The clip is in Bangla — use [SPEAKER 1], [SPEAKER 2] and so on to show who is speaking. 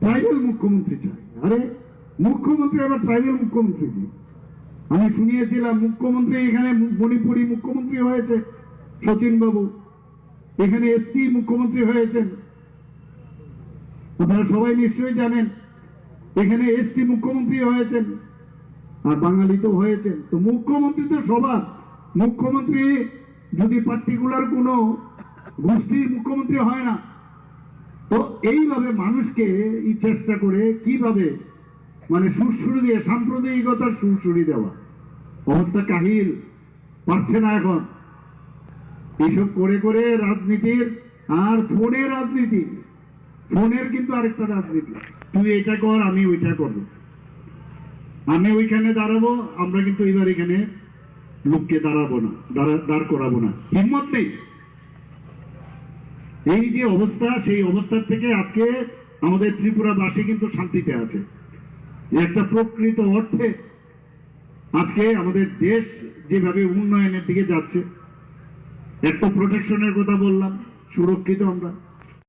[SPEAKER 1] ট্রাইবাল মুখ্যমন্ত্রী চাই। আরে মুখ্যমন্ত্রী আবার ট্রাইবাল মুখ্যমন্ত্রী কি? আমি শুনিয়েছিলাম মুখ্যমন্ত্রী এখানে মণিপুরি মুখ্যমন্ত্রী হয়েছে শচীন বাবু, এখানে এসপি মুখ্যমন্ত্রী হয়েছেন, আপনারা সবাই নিশ্চয়ই জানেন। এখানে এসটি মুখ্যমন্ত্রী হয়েছেন, আর বাঙালি তো হয়েছেন। তো মুখ্যমন্ত্রী তো সবার মুখ্যমন্ত্রী, যদি পার্টিকুলার কোনো গোষ্ঠীর মুখ্যমন্ত্রী হয় না। তো এইভাবে মানুষকে এই চেষ্টা করে কিভাবে মানে সুরসুরি দিয়ে সাম্প্রদায়িকতার সুরসুরি দেওয়া, অবস্থা কাহিল, পারছে না এখন। এইসব করে করে রাজনীতির, আর ফোনের রাজনীতি, ফোনের কিন্তু আরেকটা রাজনীতি, তুই এটা কর আমি ওইটা করবো, আমি ওইখানে দাঁড়াবো, আমরা কিন্তু এবার এখানে লোককে দাঁড়াবো না, দাঁড় করাবো না, হিম্মত নেই। এই যে অবস্থা, সেই অবস্থার থেকে আজকে আমাদের ত্রিপুরাবাসী কিন্তু শান্তিতে আছে। একটা প্রকৃত অর্থে আজকে আমাদের দেশ যেভাবে উন্নয়নের দিকে যাচ্ছে, একটা প্রোটেকশনের কথা বললাম, সুরক্ষিত আমরা।